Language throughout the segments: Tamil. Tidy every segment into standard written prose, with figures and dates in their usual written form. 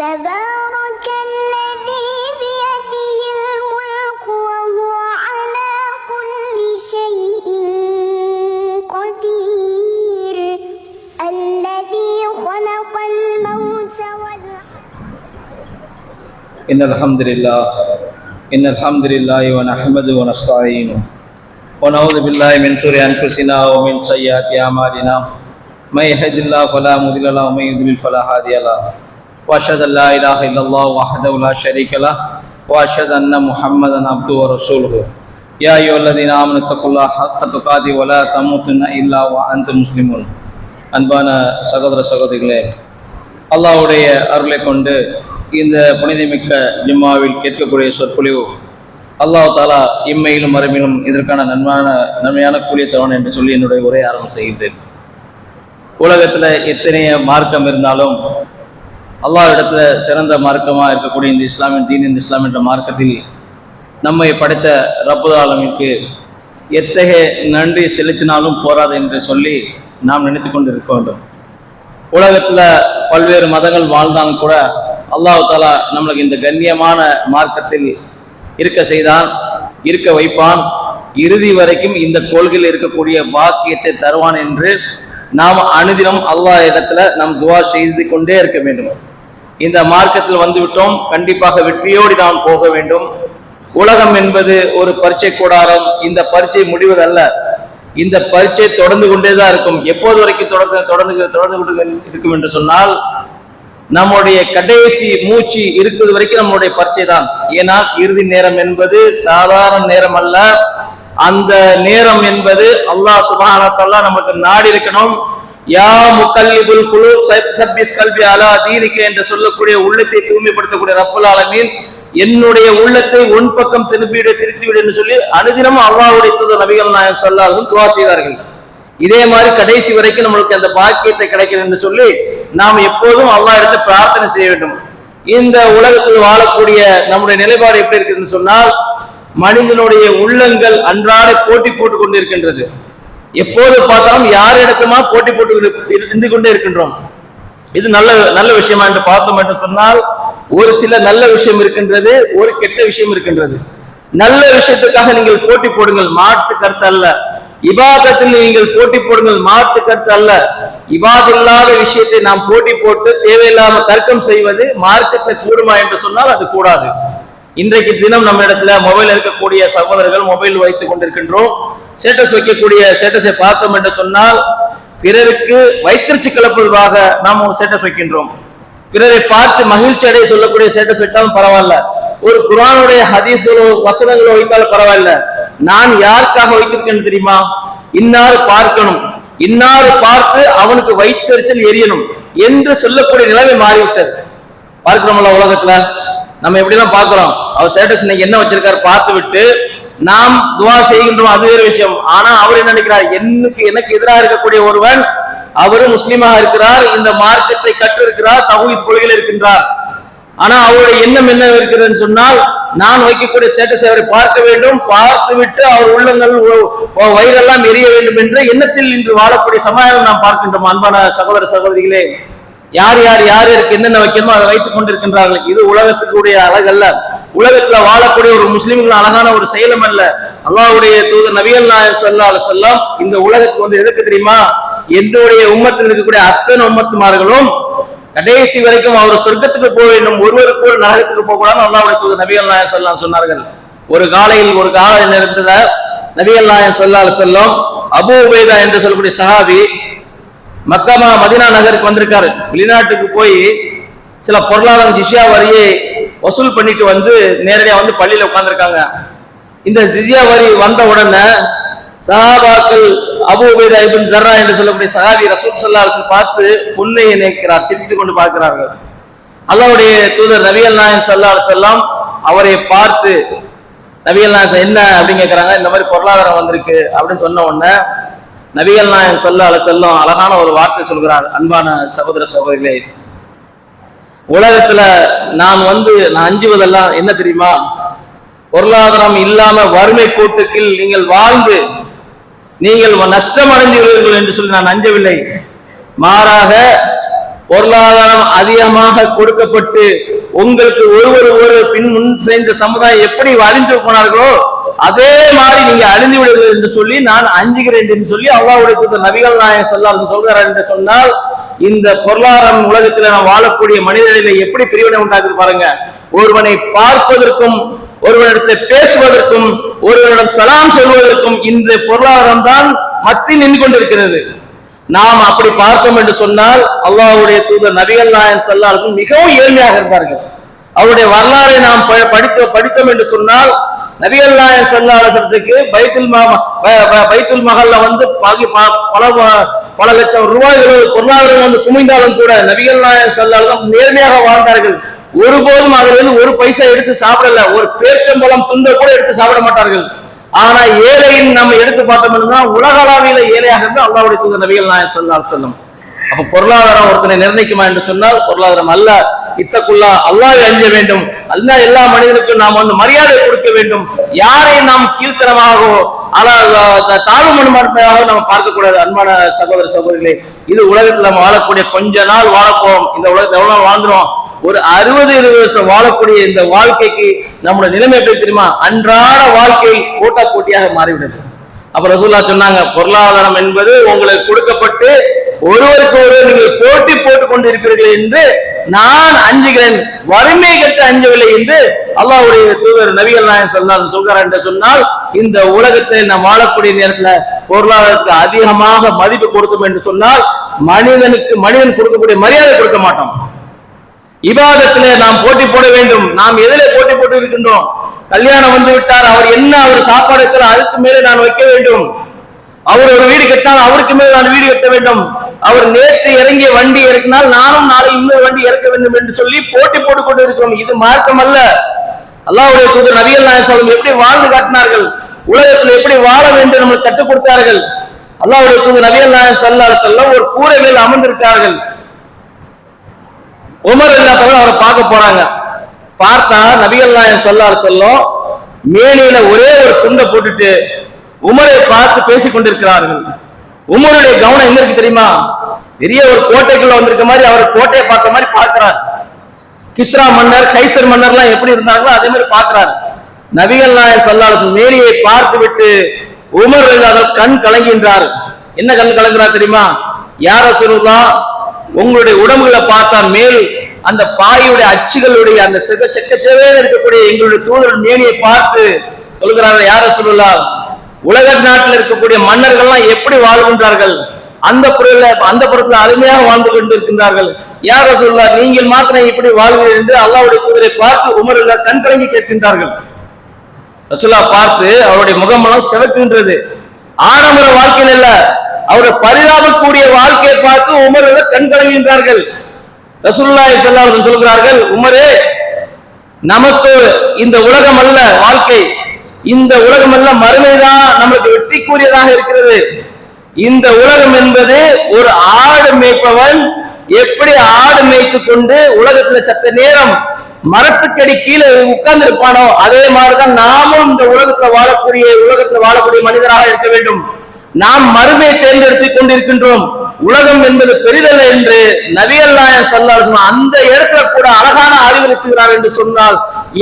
تبارك الذي بيده الملك وهو على كل شيء قدير الذي خلق الموت إن الحمد لله ونحمده ونستعينه ونعوذ بالله من شرور أنفسنا ومن سيئات أعمالنا من يهد الله فلا مضل له ومن يضلل فلا هادي له وأشهد أن لا إله إلا الله وحده لا شريك له وأشهد أن محمدا عبده ورسوله يا أيها الذين آمنوا اتقوا الله حق تقاته ولا تموتن إلا وأنتم مسلمون. அன்பான சகோதர சகோதரிகளே, அல்லாஹ்வுடைய அருளை கொண்டு இந்த புனிதமிக்க ஜும்மாவில் கேட்கக்கூடிய சொற்பொழிவு அல்லாஹ் தாலா இம்மையிலும் மறுமையிலும் இதற்கான நன்மையான கூலிய தருவான் என்று சொல்லி என்னுடைய உரையை ஆரம்பம் செய்கின்றேன். உலகத்தில் எத்தனைய மார்க்கம் இருந்தாலும் அல்லாஹ் இடத்துல சிறந்த மார்க்கமாக இருக்கக்கூடிய இந்த இஸ்லாமின் தீன், இந்த இஸ்லாம் என்ற மார்க்கத்தில் நம்மை படைத்த ரப்புல் ஆலமீனுக்கு எத்தகைய நன்றி செலுத்தினாலும் போராது என்று சொல்லி நாம் நினைத்து கொண்டு இருக்க வேண்டும். உலகத்தில் பல்வேறு மதங்கள் வாழ்ந்தாலும் கூட அல்லாஹ் தாலா நம்மளுக்கு இந்த கண்ணியமான மார்க்கத்தில் இருக்க செய்தான், இருக்க வைப்பான், இறுதி வரைக்கும் இந்த கொள்கையில் இருக்கக்கூடிய பாக்கியத்தை தருவான் என்று நாம் அனுதினம் அல்லாஹ் இடத்துல நாம் துவா செய்து கொண்டே இருக்க வேண்டும். இந்த மார்க்கத்தில் வந்துவிட்டோம், கண்டிப்பாக வெற்றியோடு நாம் போக வேண்டும். உலகம் என்பது ஒரு பரீட்சை கூடாரம். இந்த பரீட்சை முடிவதல்ல, இந்த பரீட்சை தொடர்ந்து கொண்டேதான் இருக்கும். எப்போது வரைக்கும் தொடர்ந்து இருக்கும் என்று சொன்னால், நம்முடைய கடைசி மூச்சு இருக்கிறது வரைக்கும் நம்முடைய பரீட்சை தான். ஏன்னா இறுதி நேரம் என்பது சாதாரண நேரம் அல்ல. அந்த நேரம் என்பது அல்லாஹ் சுப்ஹானஹு வ தஆலா நமக்கு நாடி இருக்கணும். யா முகல்லிபுல் குலூப் சப்பிஸ் கல்பி அலா தீனிக என்று சொல்லக்கூடிய உள்ளத்தை தூய்மைப்படுத்தக்கூடிய ரப்புல் ஆலமீன் என்னுடைய உள்ளத்தை உன் பக்கம் திருத்திவிடு என்று சொல்லி அனுதினமும் அல்லாஹ்வுடைய தூதர் நபிகள் நாயகம் ஸல்லல்லாஹு அலைஹி வஸல்லம் துஆ செய்தார்கள். இதே மாதிரி கடைசி வரைக்கும் நம்மளுக்கு அந்த பாக்கியத்தை கிடைக்கிறது என்று சொல்லி நாம் எப்போதும் அல்லாஹ் இடத்தை பிரார்த்தனை செய்ய வேண்டும். இந்த உலகத்தில் வாழக்கூடிய நம்முடைய நிலைப்பாடு எப்படி இருக்குதுன்னு சொன்னால், மனிதனுடைய உள்ளங்கள் அன்றாட போட்டி போட்டுக் கொண்டிருக்கின்றது. எப்போது பார்த்தாலும் யார் இடத்துமா போட்டி போட்டு இருந்து கொண்டே இருக்கின்றோம். இது நல்ல விஷயமா என்று பார்த்தோம் என்று சொன்னால், ஒரு சில நல்ல விஷயம் இருக்கின்றது, ஒரு கெட்ட விஷயம் இருக்கின்றது. நல்ல விஷயத்துக்காக நீங்கள் போட்டி போடுங்கள், மாற்று கருத்து அல்ல. இபாதத்தில் நீங்கள் போட்டி போடுங்கள், மாற்று கருத்து அல்ல. இல்லாத விஷயத்தை நாம் போட்டி போட்டு தேவையில்லாம தர்க்கம் செய்வது மார்க்கத்தை கூடுமா என்று சொன்னால் அது கூடாது. இன்றைக்கு தினம் நம்ம இடத்துல மொபைல் இருக்கக்கூடிய சகோதரர்கள் மொபைல் வைத்துக் கொண்டிருக்கின்றோம். ஸ்டேட்டஸ் வைக்கக்கூடிய ஸ்டேட்டஸை பார்த்தோம் என்று சொன்னால், பிறருக்கு வைத்திருச்சு கிளப்புவதாக நாம் ஒரு ஸ்டேட்டஸ் வைக்கின்றோம். பிறரை பார்த்து மகிழ்ச்சி அடைய சொல்லக்கூடிய ஸ்டேட்டஸ் வைத்தாலும் பரவாயில்ல, ஒரு குர்ஆனுடைய ஹதீஸ்களோ வசனங்களோ வைத்தாலும் பரவாயில்ல. நான் யாருக்காக வைத்திருக்கேன்னு தெரியுமா? இன்னாரு பார்க்கணும், இன்னாரு பார்த்து அவனுக்கு வைத்தறிச்சல் எரியணும் என்று சொல்லக்கூடிய நிலைமை மாறிவிட்டது. பார்க்கிறோம்ல, உலகத்துல நம்ம எப்படிலாம் பார்க்கிறோம். அவர் ஸ்டேட்டஸ் இன்னைக்கு என்ன வச்சிருக்காரு பார்த்து விட்டு நாம் துவா செய்கின்றோம், அது வேறு விஷயம். ஆனா அவர் என்ன நினைக்கிறார், எனக்கு எதிராக இருக்கக்கூடிய ஒருவன் அவரு முஸ்லீமாக இருக்கிறார், இந்த மார்க்கத்தை கற்று இருக்கிறார், தௌஹீத் கொள்கையில் இருக்கின்றார். ஆனா அவருடைய எண்ணம் என்ன இருக்கிறதுன்னு சொன்னால், நான் வைக்கக்கூடிய ஸ்டேட்டஸை அவரை பார்க்க வேண்டும், பார்த்து விட்டு அவர் உள்ளங்கள் வயிறெல்லாம் எரிய வேண்டும் என்ற எண்ணத்தில் இன்று வாழக்கூடிய சமுதாயம் நாம் பார்க்கின்றோம். அன்பான சகோதர சகோதரிகளே, யார் யாருக்கு என்னென்ன வைக்கணுமோ அதை வைத்துக் கொண்டிருக்கின்றார்கள். இது உலகத்துக்குரிய அழகல்ல, உலகத்துல வாழக்கூடிய ஒரு முஸ்லிம்கள் அழகான ஒரு செயலம் அல்ல. அல்லாஹ்வுடைய தூதர் நபிகள் நாயகம் ஸல்லல்லாஹு அலைஹி வஸல்லம் இந்த உலகத்துக்கு வந்து எதுக்கு தெரியுமா? என்னுடைய உம்மத்தில் இருக்கக்கூடிய அத்தனை உம்மத்துமார்களும் கடைசி வரைக்கும் அவர் சொர்க்கத்துக்கு போக வேண்டும், ஒருவருக்கு ஒரு நரகத்துக்கு போக கூடாது அல்லாஹ்வுடைய தூதர் நபிகள் நாயகம் ஸல்லல்லாஹு அலைஹி வஸல்லம் சொன்னார்கள். ஒரு காலையில் இருந்த நபிகள் நாயகம் ஸல்லல்லாஹு அலைஹி வஸல்லம் அபூ உபைதா என்று சொல்லக்கூடிய சஹாபி மக்கா மதீனா நகருக்கு வந்திருக்காரு. வெளிநாட்டுக்கு போய் சில பொருளாதார ஜிஸ்யா வரியை வசூல் பண்ணிட்டு வந்து நேரடியா வந்து பள்ளியில உட்கார்ந்துருக்காங்க. இந்த ஜிஸ்யா வரி வந்த உடனே சஹாபாக்கள் அபூ உபைதா இப்னு ஜர்ரா என்று சொல்லக்கூடிய சஹாபி ரசூல் ஸல்லல்லாஹு அலைஹி வஸல்லம் பார்த்து புன்னையை நினைக்கிறார், சிரித்துக் கொண்டு பார்க்கிறார்கள். அல்லாஹ்வுடைய தூதர் நபிகள் நாயகம் ஸல்லல்லாஹு அலைஹி வஸல்லம் அவரை பார்த்து நபிகள் நாயகம் என்ன அப்படின்னு கேட்கிறாங்க. இந்த மாதிரி பொருளாதாரம் வந்திருக்கு அப்படின்னு சொன்ன உடனே நபிகள் நாயகம் ஸல்லல்லாஹு அலைஹி வஸல்லம் அழகான ஒரு வார்த்தை சொல்கிறார். அன்பான சகோதர சகோதரிகளே, உலகத்துல நான் அஞ்சுவதெல்லாம் என்ன தெரியுமா? பொருளாதாரம் இல்லாம வறுமை கோட்டுக்கு நீங்கள் வாழ்ந்து நீங்கள் நஷ்டம் அடைந்தீர்கள் என்று சொல்லி நான் அஞ்சவில்லை. மாறாக பொருளாதாரம் அதிகமாக கொடுக்கப்பட்டு உங்களுக்கு ஒரு பின் முன் சேர்ந்த சமுதாயம் எப்படி அழிந்து போனார்களோ அதே மாதிரி நீங்க அழிந்து விடுவீர்கள் என்று சொல்லி நான் அஞ்சுகிறேன் என்று சொல்லி அல்லாஹ்வுடைய நபிகள் நாயகம் ஸல்லல்லாஹு அலைஹி வஸல்லம் சொல்கிறார் என்று சொன்னால், இந்த பொருளாதாரம் உலகத்தில் நாம் வாழக்கூடிய மனிதர்களை எப்படி பிரிவினை உண்டாக்குது பாருங்க. ஒருவனை பார்ப்பதற்கும், ஒருவனிடத்தில் பேசுவதற்கும், ஒருவனிடம் சலாம் சொல்வதற்கும் இந்த பொருளாதாரம் தான் மத்தி நின்று கொண்டிருக்கிறது. நாம் அப்படி பார்த்தோம் என்று சொன்னால் அல்லாஹ்வுடைய தூதர் நபிகள் நாயகம் ஸல்லல்லாஹு அலைஹி வஸல்லம் மிகவும் ஏழ்மையாக இருந்தார்கள். அவருடைய வரலாறை நாம் படித்தோம் என்று சொன்னால், நபிகள் நாயகம் ஸல்லல்லாஹு அலைஹி வஸல்லத்துக்கு பைத்துல் மஹல்ல வந்து பல லட்சம் ரூபாய்கள் பொருளாதாரம் வந்து குமிந்தாலும் கூட நபிகள் நாயகம் ஸல்லல்லாஹு அலைஹி வஸல்லம் நேர்மையாக வாழ்ந்தார்கள். ஒருபோதும் அதிலிருந்து ஒரு பைசா எடுத்து சாப்பிடல, ஒரு பேர்ச்சம்பழம் துண்டை கூட எடுத்து சாப்பிட மாட்டார்கள். ஆனா ஏழையின் நம்ம எடுத்து பார்த்தோம்னா உலகளாவில ஏழையாக இருந்து அல்லாஹ்வுடைய தூதர் நபிகள் நாயகம் ஸல்லல்லாஹு அலைஹி வஸல்லம். அப்ப பொருளாதாரம் ஒருத்தனை நிர்ணயிக்குமா என்று சொன்னால் பொருளாதாரம் அல்ல. இத்தக்குள்ளா அல்லாஹ்வை அஞ்ச வேண்டும். அல்லாஹ் எல்லா மனிதனுக்கும் நாம் வந்து மரியாதை கொடுக்க வேண்டும். யாரை நாம் கீழ்த்தரமாகவோ தாழ்வு மனப்பான்மையாக நம்ம பார்க்கக்கூடாது. அன்பான சகோதர சகோதரிகளே, இது உலகத்தில் நம்ம வாழக்கூடிய கொஞ்ச நாள் வாழப்போம். இந்த உலகத்தை எவ்வளவு நாள் வாழ்ந்துரும்? ஒரு 60-20 வருஷம் வாழக்கூடிய இந்த வாழ்க்கைக்கு நம்முடைய நிலைமை எப்படி தெரியுமா? அன்றாட வாழ்க்கை போட்டா போட்டியாக மாறிவிடுது. அப்ப ரசூலுல்லாஹ் சொன்னாங்க, பொருளாதாரம் என்பது உங்களுக்கு கொடுக்கப்பட்டு ஒருவருக்கு ஒருவர் நீங்கள் போட்டி போட்டுக் கொண்டு இருக்கிறீர்கள் என்று நான் அஞ்சுகிறேன், வறுமை கட்டு அஞ்சவில்லை என்று அல்லாஹ்வுடைய தூதர் நபிகள் நாயகம் ஸல்லல்லாஹு அலைஹி வஸல்லம் சொல்கிறார் என்று சொன்னால், இந்த உலகத்தில் நாம் வாழக்கூடிய நேரத்தில் பொருளாதாரத்துக்கு அதிகமாக மதிப்பு கொடுத்தோம் என்று சொன்னால் மனிதன் கொடுக்கக்கூடிய மரியாதை கொடுக்க மாட்டோம். இபாதத்திலே நாம் போட்டி போட வேண்டும். நாம் எதிலே போட்டி போட்டு இருக்கின்றோம்? கல்யாணம் வந்து விட்டார், அவர் சாப்பாடு இருக்கிறார், அதுக்கு மேலே நான் வைக்க வேண்டும். அவர் ஒரு வீடு கட்டினால் அவருக்கு மேலே நான் வீடு கட்ட வேண்டும். அவர் நேற்று இறங்கிய வண்டி இறக்கினால் நானும் நாளை இன்னொரு வண்டி இறக்க வேண்டும் என்று சொல்லி போட்டி போட்டுக் கொண்டு இருக்கிறோம். இது மார்க்கம் அல்ல. அல்லாஹ்வுடைய தூதர் நபிகள் நாயகம் ஸல்லல்லாஹு அலைஹி வஸல்லம் எப்படி வாழ்ந்து காட்டினார்கள், உலகத்தில் எப்படி வாழ வேண்டும் நமக்கு கற்றுக் கொடுத்தார்கள். அல்லாஹ்வுடைய தூதர் நபிகள் நாயகம் ஸல்லல்லாஹு அலைஹி வஸல்லம் ஒரு கூரை மேல் அமர்ந்திருக்கிறார்கள். உமர் ரலியல்லாஹு அவரை பார்க்க போறாங்க. பார்த்தா நபிகள் நாயகம் ஸல்லல்லாஹு அலைஹி வஸல்லம் மேனியில ஒரே ஒரு துண்டை போட்டுட்டு உமரை பார்த்து பேசிக் கொண்டிருக்கிறார்கள். உமருடைய கவனம் எங்க இருக்கு தெரியுமா? பெரிய ஒரு கோட்டைக்குள்ள வந்திருக்க மாதிரி அவர் கோட்டையை பார்த்த மாதிரி பார்க்கிறார். கிஸ்ரா மன்னர், கைசர் மன்னர்லாம் எப்படி இருந்தாங்களோ அதே மாதிரி பார்க்கிறார். நபிகள் நாயகம் ஸல்லல்லாஹு அலைஹி வஸல்லம் மேனியை பார்த்து விட்டு உமர் ரலியல்லாஹு கண் கலங்கின்றார். என்ன கண் கலங்குறார் தெரியுமா? யா ரசூலுல்லாஹ், உங்களுடைய உடம்புகளை பார்த்தா மேல் அந்த பாயுடைய அச்சுகளுடைய அந்த செக்கச்சேவே இருக்கக்கூடிய எங்களுடைய தூதர் மேனியை பார்த்து சொல்கிறார்கள், யா ரசூலுல்லாஹ், உலக நாட்டில் இருக்கக்கூடிய மன்னர்கள்லாம் எப்படி வாழ்கின்றார்கள், அந்த புறத்துல அருமையாக வாழ்ந்து கொண்டிருக்கின்றார்கள். யா ரசூலுல்லாஹ், நீங்கள் மாத்திரம் இப்படி வாழ்கிறீர்கள் என்று அல்லாஹ்வுடைய தூதரை பார்த்து உமர் ரலியல்லாஹு கண் கலங்கி கேட்கின்றார்கள். ரசூலுல்லாஹ் பார்த்து அவருடைய முகமலம் சிவக்கின்றது. ஆடம்பர வாழ்க்கையில் அல்ல, அவருடைய பரிதாபக்கூடிய வாழ்க்கையை பார்த்து உமர் ரலியல்லாஹு கண் கலங்குகின்றார்கள். ரசூலுல்லாஹி ஸல்லல்லாஹு அலைஹி வஸல்லம் சொல்கிறார்கள், உமரே, நமக்கு இந்த உலகம் அல்ல வாழ்க்கை, இந்த உலகம் அல்ல மறுமைதான் நமக்கு வெற்றிக்குரியதாக இருக்கிறது. இந்த உலகம் என்பது ஒரு ஆடு மேய்ப்பவன் எப்படி ஆடு மேய்த்து கொண்டு உலகத்துல சற்ற நேரம் மரத்துக்கடி கீழே உட்கார்ந்து இருப்பானோ அதே மாதிரிதான் நாமும் இந்த உலகத்துல வாழக்கூடிய மனிதராக இருக்க வேண்டும். நாம் மறுமையை தேர்ந்தெடுத்துக் கொண்டிருக்கின்றோம். உலகம் என்பது பெரிதல்ல என்று நபிகள் நாயகம் ஸல்லல்லாஹு அலைஹி வஸல்லம் அந்த இடத்துல கூட அழகான அறிவுறுத்துகிறார் என்று சொன்னால்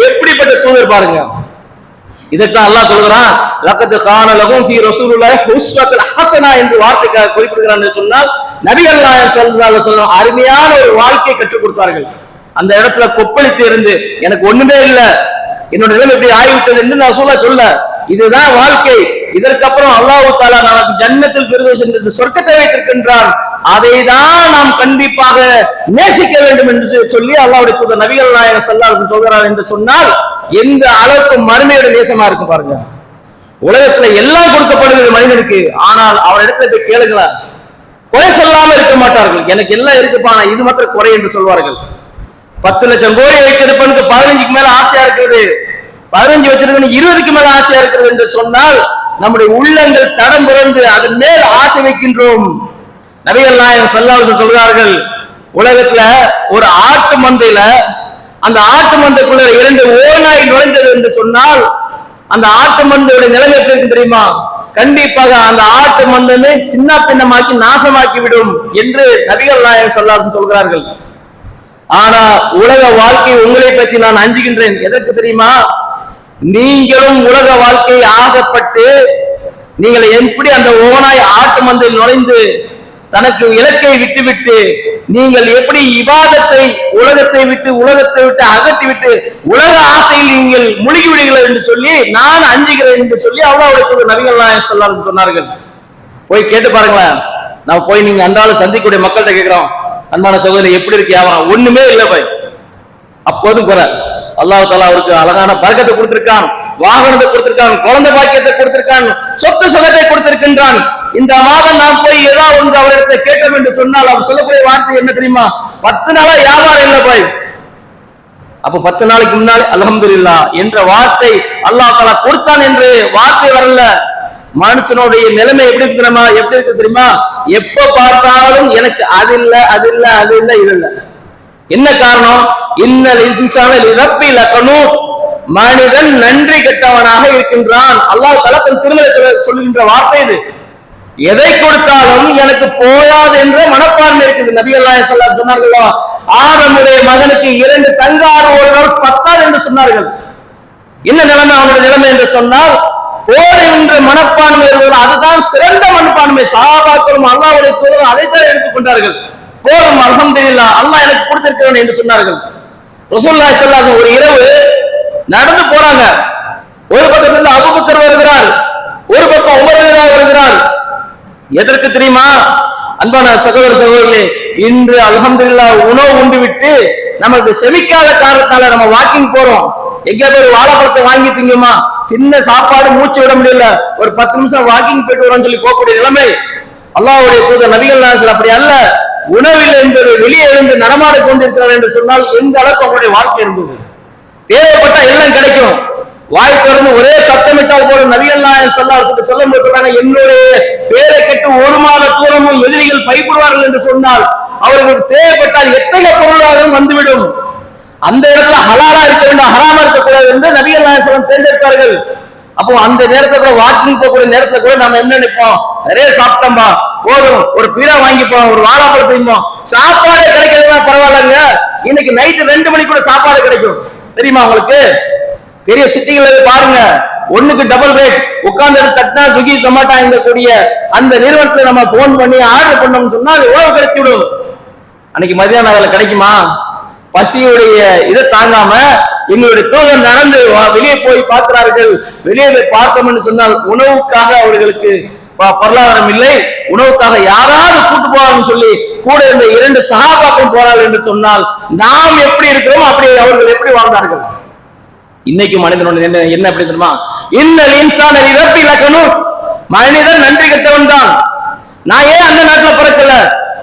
எப்படிப்பட்ட தூதர் பாருங்க. இதைத்தான் அல்லாஹ் சொல்கிறான், லக்கத் கான லகும் ஃபீ ரசூலில்லாஹி உஸ்வத்துன் ஹஸனா என்று வார்த்தைக்காக குறிப்பிடுகிறான் என்று சொன்னால் நபிகள் நாயகம் ஸல்லல்லாஹு அலைஹி வஸல்லம் அருமையான ஒரு வாழ்க்கையை கற்றுக் கொடுத்தார்கள். அந்த இடத்துல கொப்பளித்து இருந்து எனக்கு ஒண்ணுமே இல்லை, என்னோட நிலைமை எப்படி ஆகிவிட்டது என்று நான் சொல்ல இதுதான் வாழ்க்கை. இதற்கப்புறம் அல்லாஹ் தஆலா நமக்கு ஜன்னத்துல் ஃபிர்தௌஸ் என்ற சொர்க்கத்தை வைத்திருக்கின்றான். அதை தான் நாம் கண்டிப்பாக நேசிக்க வேண்டும் என்று சொல்லி அல்லாஹ்வுடைய தூதர் நபிகள் நாயகம் ஸல்லல்லாஹு அலைஹி வஸல்லம் சொல்கிறார் என்று சொன்னால் எந்த அளவுக்கு மறுமையோட நேசமா இருக்கு பாருங்க. உலகத்துல எல்லாம் கொடுக்கப்படுகிறது மனிதனுக்கு, ஆனால் அவன் இடத்துல போய் கேளுங்களா, குறை சொல்லாம இருக்க மாட்டார்கள். எனக்கு எல்லாம் இருக்குப்பா, இது மாத்திரம் குறை என்று சொல்வார்கள். 10 லட்சம் கோடி வைத்திருப்பனுக்கு 15க்கு மேல ஆசையா இருக்கிறது, 15 வச்சிருக்க 20க்கு மேல ஆசையா இருக்கிறது என்று சொன்னால் நம்முடைய உள்ளங்கள் தடம் புரண்டு அதன் மேல் ஆசை வைக்கின்றோம். நபிகள் நாயகம் ஸல்லல்லாஹு அலைஹி வஸல்லம் சொல்கிறார்கள், உலகத்துல ஒரு ஆட்டு மந்தையில அந்த ஆட்டு மந்தைக்குள்ள 2 ஓநாய் நுழைந்தது என்று சொன்னால் அந்த ஆட்டு மந்தையுடைய நிலைமை எப்படி இருக்கு தெரியுமா? கண்டிப்பாக அந்த ஆட்டு மந்தனை சின்ன பின்னமாக்கி நாசமாக்கி விடும் என்று நபிகள் நாயகம் ஸல்லல்லாஹு அலைஹி சொல்கிறார்கள். ஆனா உலக வாழ்க்கை உங்களை பற்றி நான் அஞ்சுகின்றேன். எதற்கு தெரியுமா? நீங்களும் உலக வாழ்க்கையை ஆசைப்பட்டு நீங்கள் எப்படி அந்த ஓனாய் ஆட்டு மந்தையில் நுழைந்து தனக்கு இலக்கை விட்டுவிட்டு நீங்கள் எப்படி இபாதத்தை உலகத்தை விட்டு அகற்றிவிட்டு உலக ஆசையில் நீங்கள் முழுகி விடுகிறீர்கள் என்று சொல்லி நான் அஞ்சுகிறேன் என்று சொல்லி அல்லாஹ்வுடைய நபிகள் நாயகம் ஸல்லல்லாஹு அலைஹி சொன்னார்கள். போய் கேட்டு பாருங்களேன். நான் போய் நீங்க அன்றாடம் சந்திக்கக்கூடிய மக்கள்கிட்ட கேட்கிறோம், அன்பான சகோதரி எப்படி இருக்கு வியாபாரம்? ஒண்ணுமே இல்லை போய். அப்போதும் குறை. அல்லாஹ் தஆலா அவருக்கு அழகான பரக்கத்தை கொடுத்திருக்கான், வாகனத்தை கொடுத்திருக்கான், குழந்தை பாக்கியத்தை கொடுத்திருக்கான், சொத்து சுகத்தை கொடுத்திருக்கின்றான். இந்த மாதம் நாம் போய் ஏதாவது ஒன்று அவரிடத்தை கேட்டோம் என்று சொன்னால் அவர் சொல்லக்கூடிய வார்த்தை என்ன தெரியுமா? 10 நாளா வியாபாரம் இல்லை போய். அப்ப 10 நாளைக்கு முன்னாலே அல்ஹம்துலில்லாஹ் என்ற வார்த்தை அல்லாஹ் தஆலா கொடுத்தான் என்று வார்த்தை வரல. மனுஷனுடைய நிலைமை எப்படி இருக்கு தெரியுமா? எப்ப பார்த்தாலும் எனக்கு அது இல்ல இது இல்ல. என்ன காரணம்? இன்னல் இன்சான லிரப்பில் லகனூத், மனிதன் நன்றி கெட்டவனாக இருக்கின்றான். அல்லாஹ் தஆலா தன் திருமறையில் சொல்லுகின்ற வார்த்தை இது. எதை கொடுத்தாலும் எனக்கு போயாது என்ற மனப்பான்மை இருக்குது. நபிகள் நாயகம் ஸல்லல்லாஹு அலைஹி சொன்னார்களா, ஆதமுடைய மகனுக்கு 2 தங்க ஆடு ஒரு 10 என்று சொன்னார்கள். என்ன நிலைமை அவனுடைய நிலைமை என்று சொன்னால் போதுகின்ற மனப்பான்மை இருந்தது. அதுதான் சிறந்த மனப்பான்மை. சஹாபாக்களும் அல்லாஹ்வுடைய தூதரும் அதைத்தான் எடுத்துக்கொண்டார்கள். போதும் அல்ஹம்துலில்லாஹ் அல்லாஹ் எனக்கு கொடுத்திருக்கிறான் என்று சொன்னார்கள். ரசூலுல்லாஹி ஸல்லல்லாஹு அலைஹி வஸல்லம் ஒரு இரவு நடந்து போறாங்க. ஒரு பக்கத்துல அபூபக்கர் வருகிறார், ஒரு பக்கம் உமர் வருகிறார். எதற்கு தெரியுமா? அன்பான சகோதர சகோதரிகளே, இன்று அல்ஹம்துலில்லாஹ் உணவு உண்டு விட்டு நமக்கு செமிக்காத காரணத்தால நம்ம வாக்கிங் போறோம். எங்க போய் வாழைப்பழத்தை வாங்கி திங்குமா? தின்ன சாப்பாடு மூச்சு விட முடியல, ஒரு 10 நிமிஷம் வாக்கிங் போயிட்டு வரோம்னு சொல்லி போகக்கூடிய நிலைமை. அல்லாஹ்வுடைய தூதர் நபிகள் நாயகம் அப்படி அல்ல. உணவில் என்பது வெளியே எழுந்து நடமாட கொண்டிருக்கிறார் என்று சொன்னால் எந்த அளவுக்கு அவங்களுடைய வாழ்க்கை இருந்தது. தேவைப்பட்ட எல்லாம் கிடைக்கும். வாய் திறந்து ஒரே சத்தமிட்டால் போல நபிகள் நாயகம் ஸல்லல்லாஹு அலைஹி வஸல்லம் சொல்லும் போது என்னுடைய பேரை கேட்டு 1 மாத தூரமும் எதிரிகள் பயப்படுவார்கள் என்று சொன்னால் அவர்களுக்கு தேவைப்பட்டால் எத்தனை பொருளாதாரம் வந்துவிடும். அந்த இடத்துல ஹலாலா இருக்க வேண்டும், ஹராமா இருக்கக்கூடாது என்று நபிகள் நாயகம் ஸல்லல்லாஹு அலைஹி வஸல்லம் தேர்ந்தெடுத்தார்கள். அப்போ அந்த நேரத்துல கூட வாக்கிங் போகக்கூடிய நேரத்துல கூட நம்ம என்ன நினைப்போம்? நிறைய சாப்பிட்டோம்பா, போதும் ஒரு பீடா வாங்கிப்போம், ஒரு வாழைப்பழம் தின்போம், சாப்பாடே கிடைக்கிறதுனா பரவாயில்லைங்க. இன்னைக்கு நைட்டு 2 மணிக்கு கூட சாப்பாடு கிடைக்கும் தெரியுமா உங்களுக்கு? பெரிய சிட்டிகள் பாருங்க, 1க்கு டபுள் ரேட். உட்கார்ந்து தட்டா ஸ்விக்கி டொமாட்டோ இந்த கூடிய அந்த நிறுவனத்துல நம்ம போன் பண்ணி ஆர்டர் பண்ணோம்னு சொன்னால் உணவு கிடைத்து விடும். அன்னைக்கு மதியான வேலை கிடைக்குமா? பசியுடைய இதை தாங்காம எங்களுடைய தூதர் நடந்து வெளியே போய் பார்க்கிறார்கள். வெளியே போய் பார்த்தோம்னு சொன்னால் உணவுக்காக அவர்களுக்கு பொருளாதாரம் இல்லை, உணவுக்காக யாராவது கூட்டு போவாங்கன்னு சொல்லி கூட இந்த 2 சஹாபாக்கள் போறார்கள் என்று சொன்னால் நாம் எப்படி இருக்கிறோம் அப்படி அவர்கள் எப்படி வாழ்ந்தார்கள்? இன்னைக்கு மனிதனுடைய என்ன எப்படி தெரியுமா? இன்னல் இன்சான லிரப்பில் லகனூத், மனிதன் நன்றி கெட்டவன் தான். நான் ஏன் அந்த நாட்டுல பிறக்கல,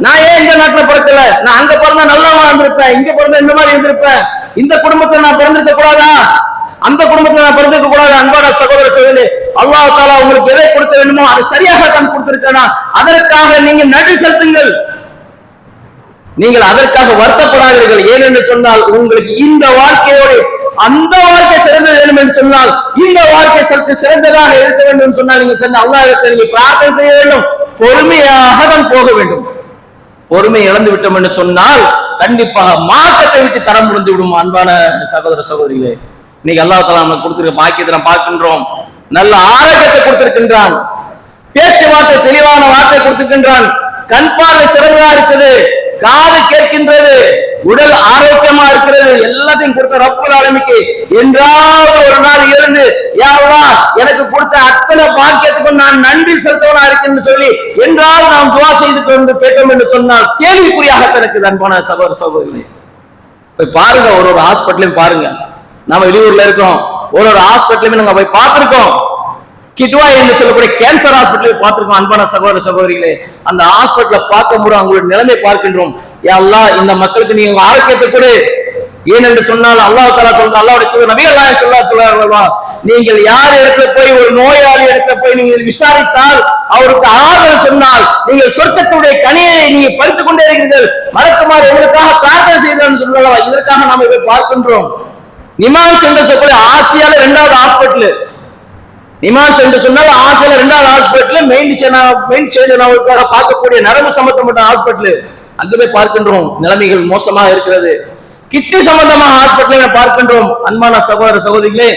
நான் ஏன் இந்த நாட்டுல பிறக்கல, நான் அங்க பிறந்தா நல்லவா இருந்திருப்பேன், இங்க பிறந்தா இந்த மாதிரி இருந்திருப்பேன், இந்த குடும்பத்தை நான் பிறந்திருக்க கூடாதா, அந்த குடும்பத்தை நான் பிறந்திருக்க கூடாது. அன்பான சகோதர சகோதரி, அல்லாஹ் தஆலா உங்களுக்கு எதை கொடுக்க வேண்டுமோ அதை சரியாக தான் கொடுத்திருக்கானா, அதற்காக நீங்க நன்றி செலுத்துங்கள். நீங்கள் அதற்காக வருத்தப்படாதீர்கள். ஏனென்று சொன்னால் உங்களுக்கு இந்த வாழ்க்கையோடு அந்த வாழ்க்கை சிறந்த வேண்டும் என்று சொன்னால் இந்த வாழ்க்கை சற்று சிறந்ததாக இருக்க வேண்டும் என்று சொன்னால் நீங்க சென்று அல்லாஹ்விடத்தில் நீங்க பிரார்த்தனை செய்ய வேண்டும், பொறுமையாக தான் போக வேண்டும். பொறுமை இழந்து விட்டோம் என்று சொன்னால் கண்டிப்பாக மார்க்கத்தை விட்டு தரம் முடிந்து விடும். அன்பான சகோதர சகோதரிகளே, இன்னைக்கு அல்லாஹ் தஆலா நமக்கு கொடுத்திருக்க பாக்கியத்தை நாம் பார்க்கின்றோம். நல்ல ஆரோக்கியத்தை கொடுத்திருக்கின்றான், பேச்சுவார்த்தை தெளிவான வார்த்தை கொடுத்திருக்கின்றான், கண் பார்வை சிறந்ததா இருக்குது, காது கேட்கின்றது, உடல் ஆரோக்கியமா இருக்கிறது, எல்லாத்தையும் கொடுத்த ரப்பல் ஆலமீனுக்கு என்றாவது ஒரு நாள் எழுந்து யா அல்லாஹ் எனக்கு கொடுத்த அத்தனை பாக்கியத்துக்கு நான் நன்றி செலுத்தவனா இருக்கேன்னு சொல்லி என்றால் நாம் துஆ செய்து கொண்டு கேட்டோம் என்று சொன்னால் கேள்விக்குறியாக இருக்குது. அன்பான சகோதர சகோதரிகளே, போய் பாருங்க, ஒரு ஹாஸ்பிட்டலையும் பாருங்க. நாம வெளியூர்ல இருக்கோம், ஒரு ஹாஸ்பிட்டலையும் நாங்க போய் பார்த்திருக்கோம். கிட்வா என்று சொல்லக்கூடிய கேன்சர் ஹாஸ்பிட்டல் பார்த்திருக்கோம். அன்பான சகோதர சகோதரிகளே, அந்த ஹாஸ்பிட்டல பார்க்கும்போது அவங்களுடைய நிலைமை பார்க்கின்றோம். யா அல்லாஹ் இந்த மக்களுக்கு நீங்க ஆரோக்கியத்தை கொடு. ஏனென்று சொன்னால் அல்லாஹ் தஆலா சொல்ற அல்லாஹ்வுடைய தூதர் நபிகள் நாயகம் ஸல்லல்லாஹு அலைஹி வஸல்லம், நீங்கள் யார் இடத்துல போய் ஒரு நோயாளி இடத்துல போய் நீங்கள் விசாரித்தால் அவருக்கு ஆறுதல் சொன்னால் நீங்கள் சொர்க்கத்துடைய கனியை நீங்க பறித்துக் கொண்டே இருக்கிறீர்கள், மறக்குமாறு எங்களுக்காக பிரார்த்தனை செய்தான்னு சொல்லலாம். இதற்காக நாம இதை பார்க்கின்றோம். நிமான்ஸ் என்று சொல்லக்கூடிய ஆசியால 2வது ஹாஸ்பிட்டல், நிமான்ஸ் என்று சொன்னால் ஆசில 2வது ஹாஸ்பிட்டல் மெயின் சேனலுக்காக பார்க்கக்கூடிய நரம்பு சம்பந்தப்பட்ட ஹாஸ்பிட்டல், அங்க போய் பார்க்கின்றோம் நிலைமைகள் மோசமாக இருக்கிறது. கிட்னி சம்பந்தமாக ஹாஸ்பிட்டல் பார்க்கின்றோம். அன்பான சகோதர சகோதரிகளே,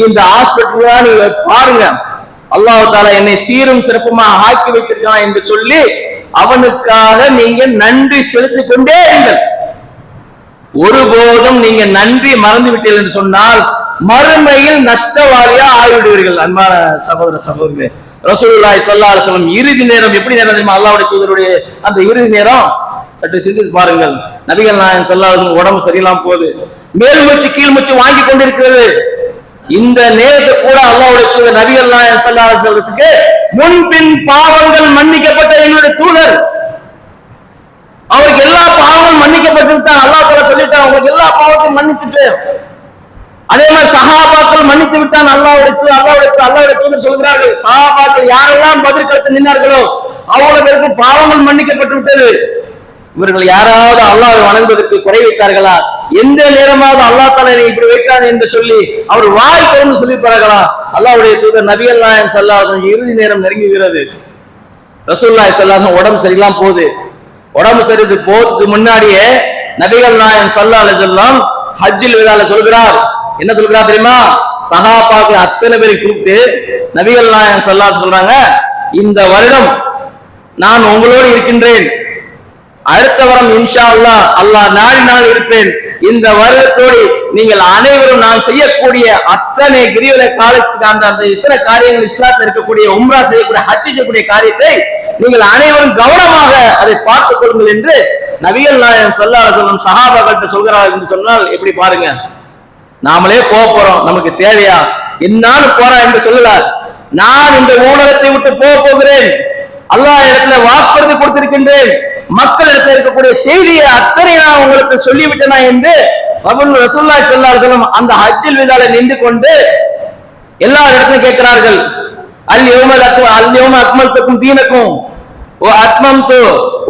இந்த ஹாஸ்பிட்டல் தான் நீங்க பாருங்க, அல்லாஹ் தஆலா என்னை சீரும் சிறப்புமாக ஆக்கி வைத்திருக்கான் என்று சொல்லி அவனுக்காக நீங்க நன்றி செலுத்திக் கொண்டே இருங்கள். ஒருபோதும் நீங்க நன்றி மறந்து விட்டீர்கள் என்று சொன்னால் மறுமையில் நஷ்டவாளியா ஆகிவிடுவீர்கள். அன்பான சகோதர சகோதரிகளே, ரசூலுல்லாஹி ஸல்லல்லாஹு அலைஹி வஸல்லம் இறுதி நேரம் எப்படி நேரம் தெரியுமா? அல்லாஹ்வுடைய தூதருடைய அந்த இறுதி நேரம் சற்று சிந்தித்து பாருங்கள். நபிகள் நாயகம் ஸல்லல்லாஹு அலைஹி வஸல்லம் உடம்பு சரியில்லாம போகுது, மேல் மூச்சு கீழ் மூச்சு வாங்கி கொண்டிருக்கிறது. இந்த நேரத்தை கூட அல்லாஹ்வுடைய தூதர் நபிகள் நாயகம் ஸல்லல்லாஹு அலைஹி வஸல்லத்துக்கு முன்பின் பாவங்கள் மன்னிக்கப்பட்ட என்னுடைய தூதர், அவருக்கு எல்லா பாவங்களும் மன்னிக்கப்பட்டு விட்டான். அல்லாஹ் தஆலா சொல்லிட்டான், உங்களுக்கு எல்லா பாவத்தையும் மன்னிச்சுட்டு. அதே மாதிரி சஹாபாக்கள் மன்னித்து விட்டான். அல்லாஹ்வுடைய தூதர் சொல்கிறார்கள், சஹாபாக்கள் யாரெல்லாம் பதில் கருத்து நின்றார்களோ அவ்வளவு பேருக்கு பாவங்கள் மன்னிக்கப்பட்டு விட்டது. இவர்கள் யாராவது அல்லாஹ்வை வணங்குவதற்கு குறை வைத்தார்களா? எந்த நேரமாவது அல்லாஹ் தஆலா இப்படி வைத்தான் என்று சொல்லி அவர் வாய் திறந்து சொல்லிப்பார்களா? அல்லாஹ்வுடைய தூதர் நபிகள் நாயகம் ஸல்லல்லாஹு அலைஹி வஸல்லம் இறுதி நேரம் நெருங்குகிறது. ரசூலுல்லாஹி ஸல்லல்லாஹு அலைஹி வஸல்லம் உடம்பு சரியில்லாம போகுது. உடம்பு சரிது போறதுக்கு முன்னாடியே நபிகள் நாயகம் ஸல்லல்லாஹு அலைஹி வஸல்லம் ஹஜ்ஜில் விதால சொல்கிறார். என்ன சொல்கிறார் தெரியுமா? சஹாபாக்கள் அத்தனை பேரை கூப்பிட்டு நபிகள் நாயகம் ஸல்லல்லாஹு அலைஹி வஸல்லம் சொல்றாங்க, இந்த வருடம் நான் உங்களோடு இருக்கின்றேன், அடுத்த வாரம் இன்ஷா அல்லாஹ் அல்லாஹ் நாள் இருப்பேன். இந்த வருடத்தோடு நீங்கள் அனைவரும் நான் செய்யக்கூடிய அத்தனை கிரிவல காலத்துக்கு அந்த இத்தனை காரியங்கள் இஸ்லாத்தில் இருக்கக்கூடிய உம்ரா செய்யக்கூடிய ஹஜ் செய்யக்கூடிய காரியத்தை நீங்கள் அனைவரும் கவனமாக அதை பார்த்துக் கொள்ளுங்கள் என்று நபிகள் நாயகம் ஸல்லல்லாஹு அலைஹி வஸல்லம் சஹாபாக்கள் சொல்கிறார்கள் என்று சொன்னால் எப்படி பாருங்க. நாமளே போறோம், நமக்கு தேவையா என்னாலும் போறா என்று சொல்லலாம். நான் இந்த ஊடகத்தை விட்டு போகிறேன், அல்லாஹ் இடத்துல வாக்குறுதி கொடுத்திருக்கின்றேன், மக்கள் இடத்துல இருக்கக்கூடிய செய்தியை அத்தனை நான் உங்களுக்கு சொல்லிவிட்டேனா என்று ரசூலுல்லாஹி ஸல்லல்லாஹு அலைஹி வஸல்லம் அந்த ஹஜ்ஜில் விதால நின்று கொண்டு எல்லா இடத்துலயும் கேட்கிறார்கள், அல் யௌம அக்மல்துக்கும் தீனக்கும் வ அத்மம்து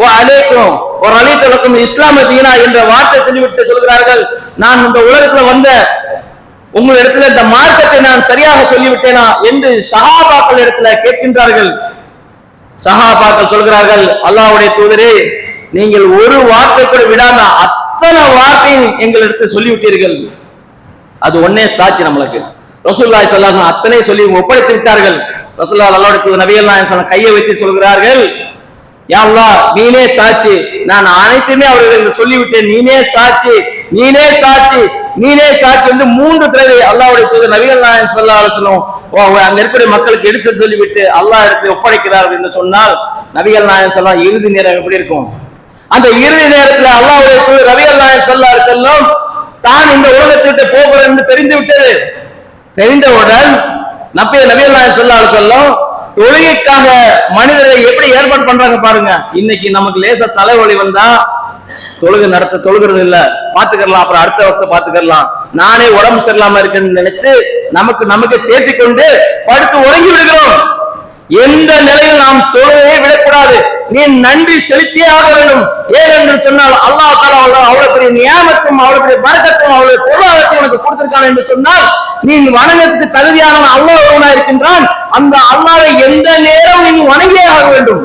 வ அலைக்கும் வ ரலீது லக்கும் இஸ்லாம தீனா என்ற வார்த்தை சொல்லிவிட்டு சொல்கிறார்கள், நான் இந்த உலகத்துல வந்த உங்கள் இடத்துல இந்த மார்க்கத்தை நான் சரியாக சொல்லிவிட்டேனா என்று சஹாபாக்கள் இடத்துல கேட்கின்றார்கள். சஹாபாக்கள் சொல்கிறார்கள், அல்லாஹ்வுடைய தூதரே, நீங்கள் ஒரு வார்த்தை கூட விடாம அத்தனை வார்த்தையும் எங்களிடத்தில் சொல்லிவிட்டீர்கள். அது ஒன்னே சாட்சி நம்மளுக்கு. ரசூலுல்லாஹி ஸல்லல்லாஹு அலைஹி வஸல்லம் அத்தனை சொல்லி ஒப்படைத்து விட்டார்கள். ரசூலுல்லாஹி அல்லாஹ்வுடைய தூதர் நபிகள் நாயகம் ஸல்லல்லாஹு அலைஹி வஸல்லம் கையை வைத்து சொல்கிறார்கள், யா அல்லாஹ் நீனே சாட்சி, நான் அனைத்துமே அவர்களுக்கு சொல்லிவிட்டேன், நீனே சாட்சி நீனே சாட்சி நீனே சாட்சி என்று 3 தடவை அல்லாஹ்வுடைய தூதர் நபிகள் நாயகம் ஸல்லல்லாஹு அலைஹி வஸல்லம் அங்க இருக்கிற மக்களுக்கு எடுத்து சொல்லிவிட்டு அல்லாஹ் இடத்தில் ஒப்படைக்கிறார்கள் என்று சொன்னால் நபிகள் நாயகம் ஸல்லல்லாஹு அலைஹி வஸல்லம் இறுதி நேரம் எப்படி இருக்கும்? அந்த இறுதி நேரத்தில் அல்லாஹ்வுடைய தூதர் நபிகள் நாயகம் ஸல்லல்லாஹு அலைஹி வஸல்லம் தான் இந்த உலகத்தை விட்டு போகிறேன் என்று தெரிந்து விட்டது. தெரிந்தவுடன் நபிகள் நாயகம் ஸல்லல்லாஹு அலைஹி வஸல்லம் தொழுகைக்காக மனிதரை எப்படி ஏற்பாடு பண்றாங்க பாருங்க. இன்னைக்கு நமக்கு லேசா தலைவலி வந்தா தொழுகிறது இல்ல, பாத்துக்கலாம், அப்புறம் அடுத்த வருஷம் பாத்துக்கலாம், நானே உடம்பு சரியில்லாம இருக்குன்னு நினைத்து நமக்கு தேற்றிக் கொண்டு படுத்து உறங்கி விடுகிறோம். எந்த நிலையில் நாம் தொழுகையை விடக்கூடாது, நீ நன்றி செலுத்தியே ஆக வேண்டும். ஏனென்று சொன்னால் அல்லாஹ் தஆலா அவ்வளவு பெரிய நியாமத்தும் அவ்வளவு பெரிய பரக்கத்தும் அவ்வளவு பொருளாதாரத்தையும் உனக்கு கொடுத்திருக்கான் என்று சொன்னால் நீ வணங்கத்துக்கு தகுதியானவன் அல்லாஹ் ஒருவனா இருக்கின்றான். அந்த அல்லாஹ்வை எந்த நேரம் நீ வணங்கியே ஆக வேண்டும்.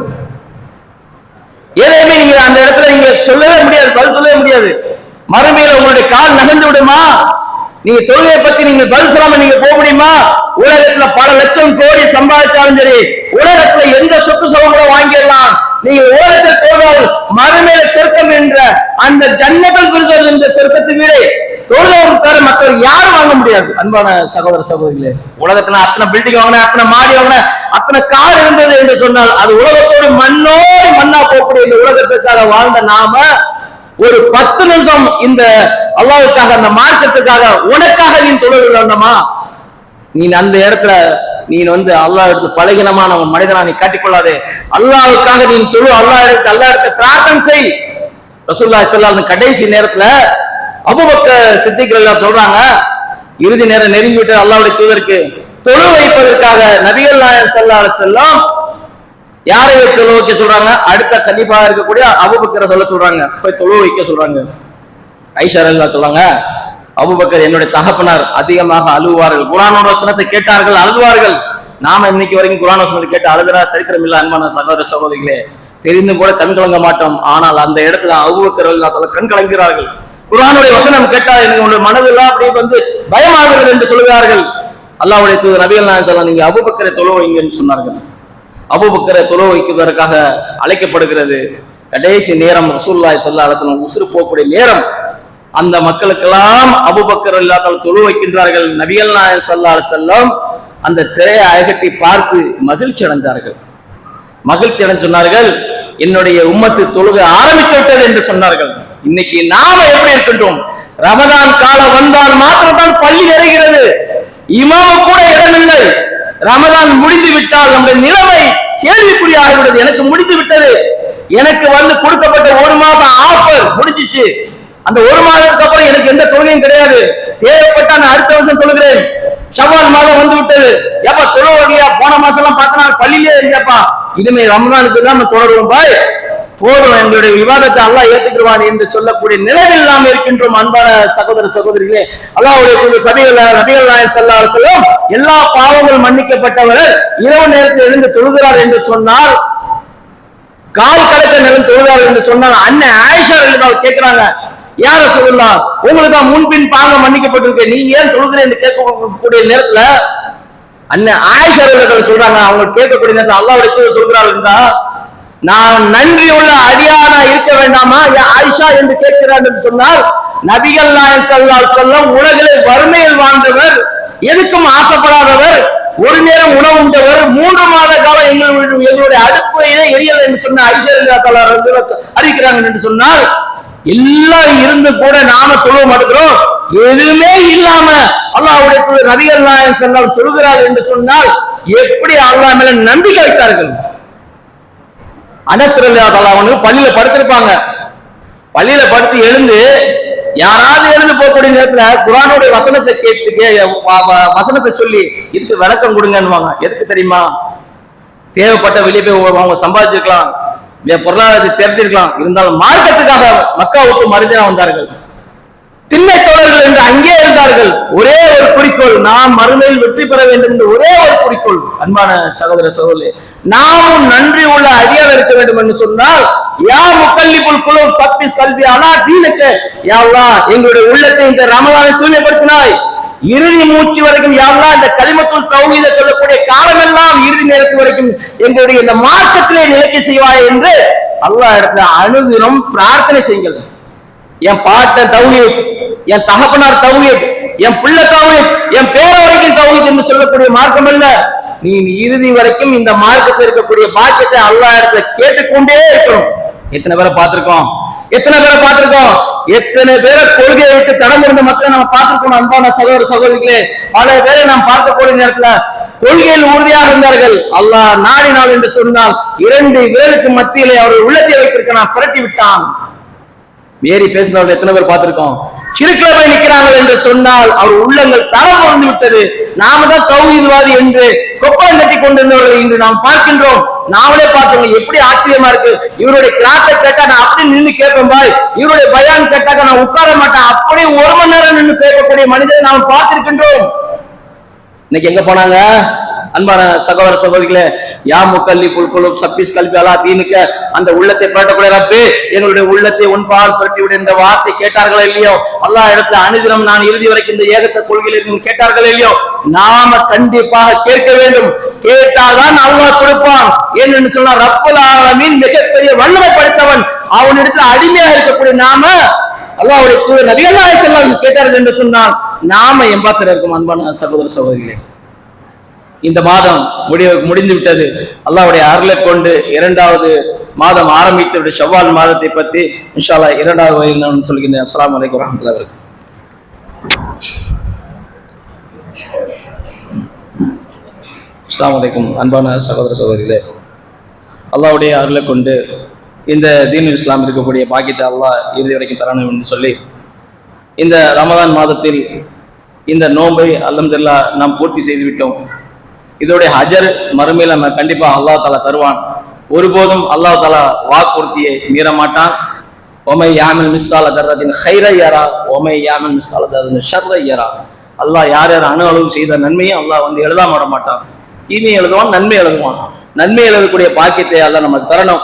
எதையுமே நீங்க அந்த இடத்துல நீங்க சொல்லவே முடியாது, பதில் சொல்லவே முடியாது. மறுமையில உங்களுடைய கால் நகர்ந்து விடுமா? நீங்க தொழுகையை பத்தி நீங்க பதில் சொல்லாம நீங்க போக முடியுமா? உலகத்துல பல லட்சம் கோடி சம்பாதிச்சாலும் சரி, உலகத்துல எந்த சொத்து சுகங்களும் வாங்கிடலாம், நீங்க உலகத்தை தொழுதால் மறுமையில சொர்க்கம் என்ற அந்த ஜன்னத்துல் ஃபிர்தௌஸ் என்ற சொர்க்கத்து வீடை தொழுதவர்கள் தவிர மக்கள் யாரும் வாங்க முடியாது. அன்பான சகோதர சகோதரிகளே, உலகத்துல அத்தனை பில்டிங் வாங்கின, அத்தனை மாடி வாங்கின, அத்தனை கார் இருந்தது என்று சொன்னால் அது உலகத்தோடு மண்ணோடு மண்ணா போகக்கூடிய இந்த உலகத்திற்காக வாழ்ந்த நாம ஒரு 10 நிமிஷம் இந்த அல்லாஹ்வுக்காக அந்த மார்க்கத்துக்காக உனக்காக நீ தொழுக வேண்டாமா? நீ அந்த இடத்துல நீ அல்லாஹ் எடுத்து பலகீனமான மனிதனா நீ காட்டிக்கொள்ளாதே. அல்லாஹ்வுக்காக நீ தொழு, அல்லாஹ் எடுத்து பிரார்த்தனை செய். ரசூலுல்லாஹி ஸல்லல்லாஹு அலைஹி வஸல்லம் கடைசி நேரத்துல அபூபக்கர் சித்திக் ரலியல்லாஹு சொல்றாங்க, இறுதி நேரம் நெருங்கி விட்டு அல்லாஹ்வுடைய தூதருக்கு தொழு வைப்பதற்காக நபிகள் நாயகம் ஸல்லல்லாஹு அலைஹி வஸல்லம் யாரை தொழு வைக்க சொல்றாங்க? அடுத்த கலீஃபா இருக்கக்கூடிய அபூபக்கரை சொல்றாங்க, போய் தொழு வைக்க சொல்றாங்க. ஆயிஷா ரலியல்லாஹு சொல்றாங்க, அபூபக்கர் என்னுடைய தகப்பனார் அதிகமாக அழுவார்கள், குர்ஆனோட வசனத்தை கேட்டார்கள், அழுவார்கள். நாம இன்னைக்கு வரைக்கும் குர்ஆன் வசனத்தை கேட்டு அழுதுறா சரித்திரம் இல்ல. அன்பான சகோதர சகோதரிகளே, தெரிந்தும் கூட கண் கலங்க மாட்டோம். ஆனால் அந்த இடத்துல அபூபக்கர் ரலியல்லாஹு கண் கலங்கிறார்கள். குர்ஆனுடைய வசனம் கேட்டால் என்னுடைய மனதெல்லாம் அப்படியே வந்து பயமாகிறது என்று சொல்கிறார்கள். அல்லாஹ்வுடைய தூதர் நபிகள் நாயகம் ஸல்லல்லாஹு அலைஹி வஸல்லம், நீங்க அபூபக்கரை தொழ வைங்க என்று சொன்னார்கள். அபூபக்கரை தொழ வைப்பதற்காக அழைக்கப்படுகிறது. கடைசி நேரம் ரசூலுல்லாஹி ஸல்லல்லாஹு அலைஹி வஸல்லம் உசுறு போகக்கூடிய நேரம். அந்த மக்களுக்கெல்லாம் அபூபக்கர் ரலியல்லாஹு அன்ஹு தொழ வைக்கின்றார்கள். நபிகள் நாயகம் ஸல்லல்லாஹு அலைஹி வஸல்லம் அந்த திரையை அகட்டி பார்த்து மகிழ்ச்சி அடைந்தார்கள். மகிழ்ச்சி அடைந்து சொன்னார்கள், என்னுடைய உம்மத்து தொழுகை ஆரம்பித்து விட்டது என்று சொன்னார்கள். இன்னைக்கு நாம எப்படி இருக்கின்றோம்? ரமதான் காலம் வந்தால் மாத்திரம்தான் பள்ளி நிறைகிறது, இமாம கூட இடமில்லை. ரமதான் முடிந்து விட்டால் நம்முடைய நிலைமை கேள்விக்குறியாகிவிடுது. எனக்கு முடிந்து விட்டது, எனக்கு வந்து கொடுக்கப்பட்ட ஒரு மாதம் ஆஃபர் முடிஞ்சிச்சு, அந்த ஒரு மாதத்துக்கு அப்புறம் எனக்கு எந்த தொழுகையும் கிடையாது, தேவைப்பட்ட நான் அடுத்த வருஷம் சொல்லுகிறேன். ஷவ்வால் மாதம் வந்து விட்டது, ஏப்பா தொழுவதியா? போன மாசம் எல்லாம் 10 நாள் பள்ளியிலே இருந்தப்பா, இனிமே ரமதானுக்கு தான் நம்ம தொடருவோம் பாய், போதும், எங்களுடைய விவாதத்தை அல்லாஹ் ஏற்றுக்குவான் என்று சொல்லக்கூடிய நிலையில் நாம் இருக்கின்றோம். அன்பான சகோதர சகோதரிகளே, அல்லாஹ்வுடைய நபிகள் நாயகம் ஸல்லல்லாஹு அலைஹி வஸல்லம் எல்லா பாவங்கள் மன்னிக்கப்பட்டவர் இரவு நேரத்தில் எழுந்து தொழுகிறார் என்று சொன்னால், கால் கடக்க நிலம் தொழுகிறார் என்று சொன்னால், அண்ணன் ஆயிஷா ரலியல்லாஹு கேட்கிறாங்க, யா ரசூலுல்லாஹ், உங்களுக்கு தான் முன்பின் பாவம் மன்னிக்கப்பட்டிருக்கு, நீங்க ஏன் தொழுகிறேன் என்று கேட்கக்கூடிய நேரத்துல அண்ணன் ஆயிஷா ரலியல்லாஹு சொல்றாங்க, அவங்க கேட்கக்கூடிய நேரத்தில் அல்லாஹ்வுடைய தூதர் சொல்கிறார்கள் என்றா, நான் நன்றி உள்ள அடியானா இருக்க வேண்டாமா ஆயிஷா என்று கேட்கிறார் என்று சொன்னால், நபிகள் நாயகம் ஸல்லல்லாஹு அலைஹி வஸல்லம் உலகிலே வறுமையில் வாழ்ந்தவர், எதுக்கும் ஆசைப்படாதவர், ஒரு நேரம் உணவு உண்டவர், 3 மாத காலம் எங்களுடைய அடுப்பையிலே எரியல் என்று சொன்ன ஆயிஷா ரலியல்லாஹு அறிவிக்கிறாங்க என்று சொன்னால், எல்லாம் இருந்து கூட நாம தொழுவ மாட்டோம். எதுவுமே இல்லாம அல்லாஹ்வுடைய தூதர் நபிகள் நாயகம் ஸல்லல்லாஹு அலைஹி வஸல்லம் தொழுகிறார் என்று சொன்னால் எப்படி அல்லாஹ் மேல நம்பிக்கை வைத்தார்கள். அனஸ் ரலியல்லாஹு அன்ஹு பள்ளியில படுத்திருப்பாங்க. பள்ளியில படுத்து எழுந்து யாராவது எழுந்து போகக்கூடிய நேரத்துல குர்ஆனுடைய வசனத்தை வசனத்தை சொல்லி இதுக்கு விளக்கம் கொடுங்கன்னுவாங்க. எதுக்கு தெரியுமா? தேவைப்பட்ட வெளியே போய் அவங்க சம்பாதிச்சிருக்கலாம், பொருளாதாரத்தை தெரிஞ்சிருக்கலாம், இருந்தாலும் மார்க்கத்துக்காக மக்கா விட்டு மருந்தினா வந்தார்கள். திண்ணை தோழர்கள் என்று அங்கே இருந்தார்கள். ஒரே ஒரு குறிக்கோள், நாம் மறுமையில் வெற்றி பெற வேண்டும் என்று ஒரே ஒரு குறிக்கோள். அன்பான சகோதர சகோதரி, நாமும் நன்றி உள்ள அடியார் இருக்க வேண்டும் என்று சொன்னால், யா முகல்லிபுல் குலூப் சப்பி கல்வி அலா தீனுக்க, யா அல்லாஹ் எங்களுடைய உள்ளத்தை இந்த ரமலானை தூய்மைப்படுத்தினாய், இறுதி மூச்சு வரைக்கும் யா அல்லாஹ் இந்த கலிமத்துல் தௌஹீத சொல்லக்கூடிய காலமெல்லாம் இறுதி நேரத்து வரைக்கும் எங்களுடைய இந்த மார்க்கத்திலே நிலைக்க செய்வாய் என்று அல்லாஹ் இடத்துல அனுதினம் பிரார்த்தனை செய்யுங்கள். என் பாட்டன் தௌஹீத், என் தகப்பனார் தௌஹீத், என் பிள்ளை தௌஹீத், என் பேர வரைக்கும் தௌஹீத் என்று சொல்லக்கூடிய மார்க்கம் அல்ல. நீ இறுதி வரைக்கும் இந்த மார்க்கத்தில் இருக்கக்கூடிய பாக்கியத்தை அல்லாஹ் இடத்துல கேட்டுக்கொண்டே இருக்கணும். எத்தனை பேரை பார்த்திருக்கோம்? எத்தனை பேரை கொள்கையை விட்டு தடம் இருந்த மக்களை நம்ம பார்த்திருக்கோம். அன்பான சகோதர சகோதரிகளே, பல பேரை நாம் பார்க்கக்கூடிய நேரத்துல கொள்கையில் உறுதியாக இருந்தார்கள். அல்லாஹ் நாடினாள் என்று சொன்னால் 2 விரலுக்கு மத்தியிலே அவர்கள் உள்ளத்தை வைத்திருக்க நான் புரட்டி விட்டான். வேறி பேசினவர்கள் எத்தனை பேர் பார்த்திருக்கோம்? சிறுக்கில போய் நிற்கிறார்கள் என்று சொன்னால் அவர் உள்ளங்கள் தரம் உணர்ந்து விட்டது. நாம தான் தௌஹீத்வாதி என்று கொப்பளம் கட்டி கொண்டிருந்தவர்கள் இன்று நாம் பார்க்கின்றோம். நாமளே பார்த்தோம், எப்படி ஆச்சரியமா இருக்கு. இவருடைய கிளாஸை கேட்டா நான் அப்படி நின்று கேட்பேன் பாய், இவருடைய பயான் கேட்டாக்க நான் உட்கார மாட்டேன், அப்படியே 1 மணி நேரம் நின்று கேட்கக்கூடிய மனிதரை நாம் பார்த்திருக்கின்றோம். இன்னைக்கு எங்க போனாங்க? அன்பான சகோதர சகோதரிகளே, யா முகல்லிபுல் குலூப் சப்பிஸ் கல்வி அலா தீனுக்க, அந்த உள்ளத்தை புரட்டக்கூடிய ரப்பே எங்களுடைய உள்ளத்தை உன்பால் புரட்டி விடு என்ற வார்த்தை கேட்டார்களோ இல்லையோ, அல்லாஹ் இடத்துல அனுதினம் நான் இறுதி வரைக்கும் இந்த ஏகத்த கொள்கையில் கேட்டார்களோ இல்லையோ, நாம கண்டிப்பாக கேட்க வேண்டும். கேட்டால்தான் அல்லாஹ் கொடுப்பான். ஏன்னு சொன்னா ரப்புல் ஆலமீன் மிகப்பெரிய வல்லமை படைத்தவன், அவனிடத்துல அடிமையாக இருக்கக்கூடிய நாம அல்லாஹ்வுடைய தூதர் நபிகள் நாயகம் ஸல்லல்லாஹு அலைஹி வஸல்லம் கேட்டார்கள் என்று சொன்னால் நாம எம்பாத்திர இருக்கும். அன்பான சகோதர சகோதரிகளே, இந்த மாதம் முடிந்து விட்டது. அல்லாஹ்வுடைய அருளை கொண்டு 2வது மாதம் ஆரம்பித்து ஷவ்வால் மாதத்தை பற்றி இன்ஷா அல்லாஹ் 2வது வகையில் நான் சொல்கிறேன். அஸ்ஸலாமு அலைக்கும் வரஹ்மத்துல்லாஹி வபரகாத்துஹு. அஸ்ஸலாமு அலைக்கும். அன்பான சகோதர சகோதரிகளே, அல்லாஹ்வுடைய அருளை கொண்டு இந்த தீனுல் இஸ்லாம் இருக்கக்கூடிய பாக்கியத்தை அல்லாஹ் இறுதி வரைக்கும் தரணும் என்று சொல்லி இந்த ரமதான் மாதத்தில் இந்த நோன்பை அல்ஹம்துலில்லாஹ் நாம் பூர்த்தி செய்து விட்டோம். இதோடைய ஹஜர் மறுமையில் நம்ம கண்டிப்பா அல்லாஹ் தஆலா தருவான். ஒருபோதும் அல்லாஹ் தஆலா வாக்குறுதியை மீற மாட்டான். ஒமை யாமில் மிஸ்கால தர்ரத்தின் ஹைரை யரா, ஒமை யாமில் மிஸ்கால தர்ரத்தின் ஷர்ரை யரா. அல்லாஹ் யார் யார் அணு அளவு செய்த நன்மையை அல்லாஹ் வந்து எழுதாம விட மாட்டான். தீமையை எழுதுவான், நன்மை எழுதுவான். நன்மை எழுதக்கூடிய பாக்கியத்தை அல்லாஹ் நமக்கு தரணும்.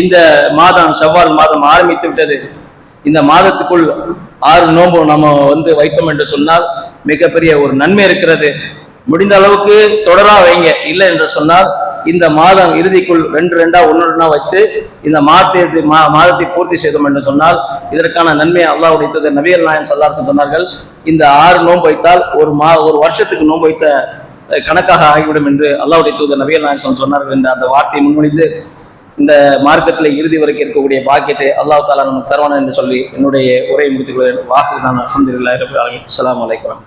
இந்த மாதம் ஷவ்வால் மாதம் ஆரம்பித்து விட்டது. இந்த மாதத்துக்குள் 6 நோன்பு நம்ம வைத்தோம் என்று சொன்னால் மிகப்பெரிய ஒரு நன்மை இருக்கிறது. முடிந்த அளவுக்கு தொடரா வைங்க. இல்லை என்று சொன்னால் இந்த மாதம் இறுதிக்குள் 2 1 வைத்து இந்த மாதத்தை பூர்த்தி செய்தோம் என்று சொன்னால் இதற்கான நன்மை அல்லாஹ்வுடைய தூதர் நபிகள் நாயகம் ஸல்லல்லாஹு அலைஹி வஸல்லம் சொன்னார்கள். இந்த 6 நோன்பு வைத்தால் ஒரு வருஷத்துக்கு நோன்பு வைத்த கணக்காக ஆகிவிடும் என்று அல்லாஹ்வுடைய தூதர் நபிகள் நாயகம் சொன்னார்கள் என்ற அந்த வார்த்தையை முன்மொழிந்து இந்த மார்க்கத்தில் இறுதி வரைக்கும் இருக்கக்கூடிய பாக்கியத்தை அல்லாஹ் தஆலா நமக்கு தருவான் என்று சொல்லி என்னுடைய உரையை முடித்துக் கொள்கிறேன். வாஹிர் அல்ஹம்துலில்லாஹி ரப்பில் ஆலமீன். அஸ்ஸலாமு அலைக்கும்.